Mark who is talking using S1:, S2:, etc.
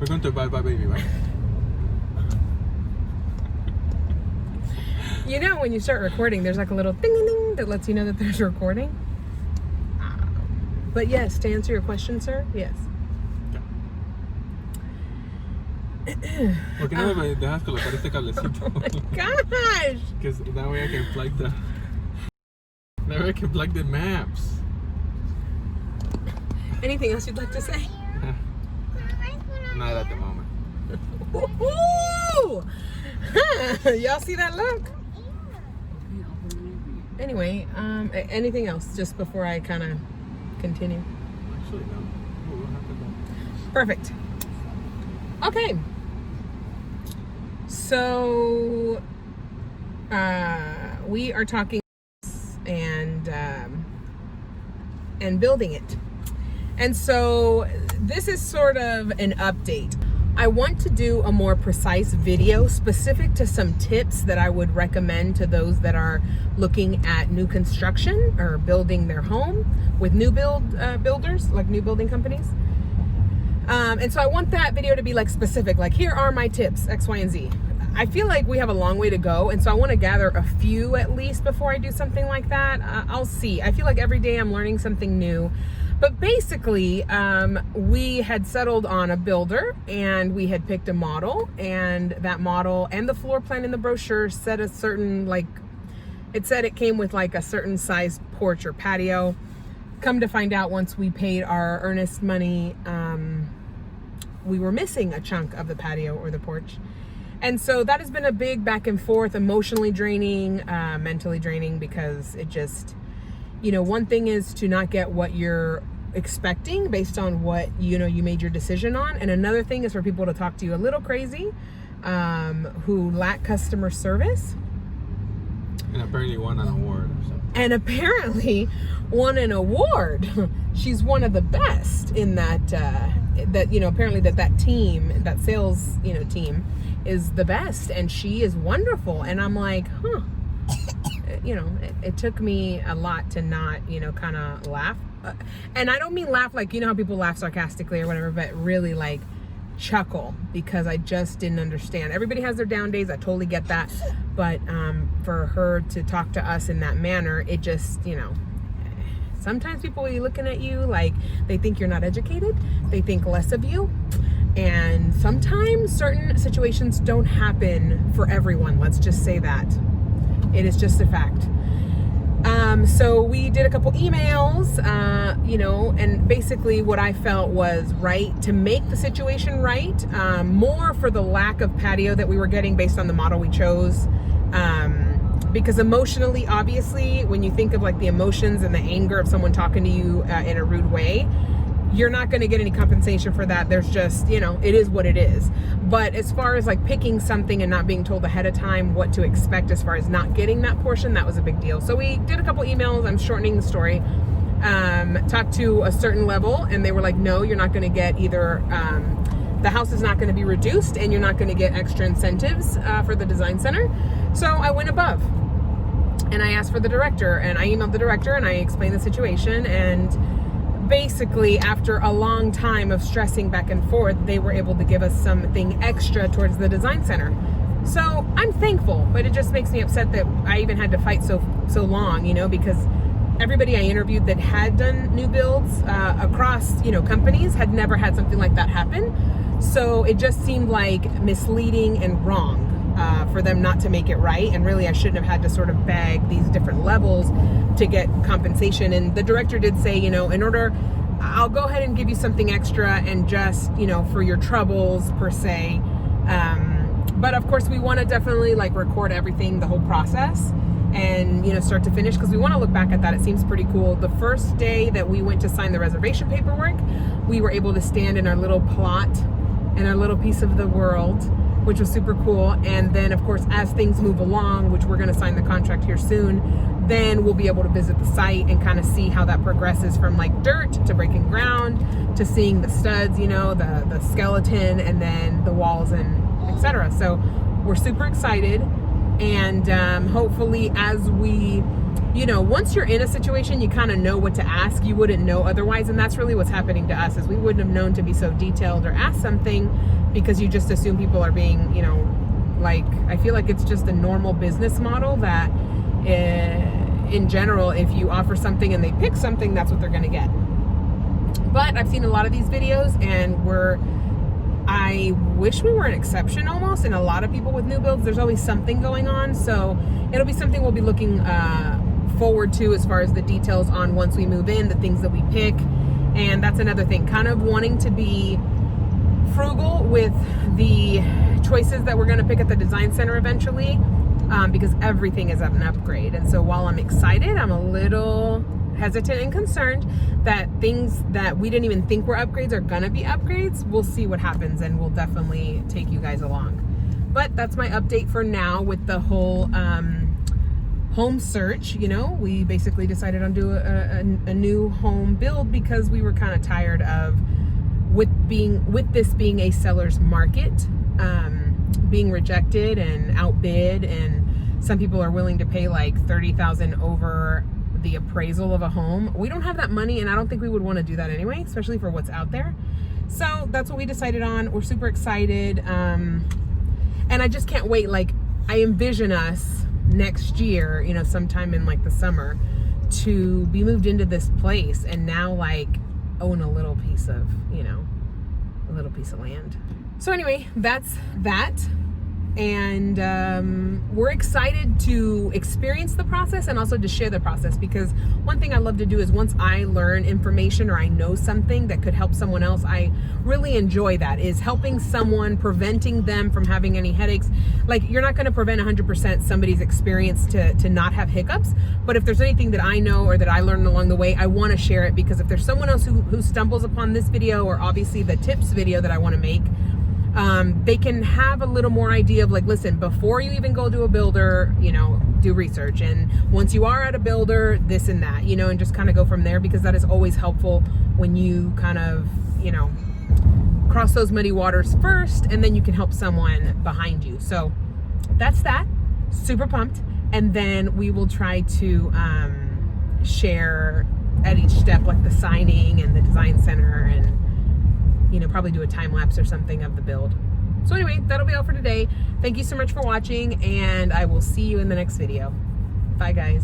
S1: We're going to Bye Bye Baby, right?
S2: You know, when you start recording, there's like a little ding ding ding that lets you know that there's recording. But yes, to answer your question, sir, yes.
S1: ¿Por qué no me dejas colocar este cablecito?
S2: Oh my gosh!
S1: Because that way I can plug the... That way I can plug the maps.
S2: Anything else you'd like to say?
S1: Not at the moment.
S2: Woo-hoo! Y'all see that look? Anyway, anything else just before I kind of continue?
S1: Actually, no. We'll have to go.
S2: Perfect. Okay. So, we are talking and building it. And so this is sort of an update. I want to do a more precise video specific to some tips that I would recommend to those that are looking at new construction or building their home with new builders, like new building companies. And so I want that video to be like specific, like here are my tips, X, Y, and Z. I feel like we have a long way to go, and so I want to gather a few at least before I do something like that. I'll see. I feel like every day I'm learning something new. But basically, we had settled on a builder, and we had picked a model, and that model and the floor plan in the brochure said a certain, like, it said it came with like a certain size porch or patio. Come to find out, once we paid our earnest money, we were missing a chunk of the patio or the porch. And so that has been a big back and forth, emotionally draining, mentally draining, because it just, you know, one thing is to not get what you're expecting based on what, you know, you made your decision on. And another thing is for people to talk to you a little crazy, who lack customer service.
S1: And apparently won an award or something.
S2: And apparently won an award. She's one of the best in that, that, you know, apparently that team, that sales, you know, team is the best, and she is wonderful. And I'm like, huh. You know, it took me a lot to not, you know, kind of laugh. And I don't mean laugh like, you know how people laugh sarcastically or whatever, but really like chuckle, because I just didn't understand. Everybody has their down days. I totally get that. But for her to talk to us in that manner, it just, you know, sometimes people will be looking at you like they think you're not educated. They think less of you. And sometimes certain situations don't happen for everyone. Let's just say that. It is just a fact. So we did a couple emails, you know, and basically what I felt was right to make the situation right, more for the lack of patio that we were getting based on the model we chose. Because emotionally, obviously, when you think of like the emotions and the anger of someone talking to you in a rude way, you're not going to get any compensation for that. There's just, you know, it is what it is. But as far as like picking something and not being told ahead of time what to expect as far as not getting that portion, that was a big deal. So we did a couple emails. I'm shortening the story. Talked to a certain level, and they were like, no, you're not going to get either, the house is not going to be reduced, and you're not going to get extra incentives for the design center. So I went above, and I asked for the director, and I emailed the director, and I explained the situation. And basically, after a long time of stressing back and forth, they were able to give us something extra towards the design center. So I'm thankful, but it just makes me upset that I even had to fight so long, you know, because everybody I interviewed that had done new builds across, you know, companies had never had something like that happen. So it just seemed like misleading and wrong for them not to make it right. And really, I shouldn't have had to sort of beg these different levels to get compensation. And the director did say, you know, I'll go ahead and give you something extra, and just, you know, for your troubles per se. But of course, we want to definitely like record everything, the whole process, and, you know, start to finish, because we want to look back at that. It seems pretty cool. The first day that we went to sign the reservation paperwork, we were able to stand in our little plot in our little piece of the world, which was super cool. And then of course, as things move along, which we're going to sign the contract here soon, then we'll be able to visit the site and kind of see how that progresses from like dirt to breaking ground to seeing the studs, you know, the skeleton, and then the walls and etc. So we're super excited. And hopefully, as we, you know, once you're in a situation, you kind of know what to ask. You wouldn't know otherwise. And that's really what's happening to us, is we wouldn't have known to be so detailed or ask something, because you just assume people are being, you know, like, I feel like it's just a normal business model that in general, if you offer something and they pick something, that's what they're going to get. But I've seen a lot of these videos, and I wish we were an exception almost. And a lot of people with new builds, there's always something going on. So it'll be something we'll be looking forward to as far as the details on once we move in, the things that we pick. And that's another thing, kind of wanting to be frugal with the choices that we're going to pick at the design center eventually, because everything is an upgrade. And so while I'm excited, I'm a little hesitant and concerned that things that we didn't even think were upgrades are gonna be upgrades. We'll see what happens, and we'll definitely take you guys along. But that's my update for now with the whole home search. You know, we basically decided on doing a new home build because we were kind of tired of with this being a seller's market, being rejected and outbid, and some people are willing to pay like $30,000 over the appraisal of a home. We don't have that money, and I don't think we would want to do that anyway, especially for what's out there. So that's what we decided on. We're super excited, and I just can't wait. Like, I envision us next year, you know, sometime in like the summer, to be moved into this place and now like own a little piece of, you know, a little piece of land. So anyway, that's that. And we're excited to experience the process and also to share the process, because one thing I love to do is once I learn information or I know something that could help someone else, I really enjoy that, is helping someone, preventing them from having any headaches. Like, you're not going to prevent 100% somebody's experience to not have hiccups, but if there's anything that I know or that I learned along the way, I want to share it, because if there's someone else who stumbles upon this video, or obviously the tips video that I want to make, they can have a little more idea of like, listen, before you even go to a builder, you know, do research. And once you are at a builder, this and that, you know, and just kind of go from there, because that is always helpful when you kind of, you know, cross those muddy waters first, and then you can help someone behind you. So that's that. Super pumped. And then we will try to share at each step, like the signing and the design center, and, you know, probably do a time lapse or something of the build. So anyway, that'll be all for today. Thank you so much for watching, and I will see you in the next video. Bye, guys.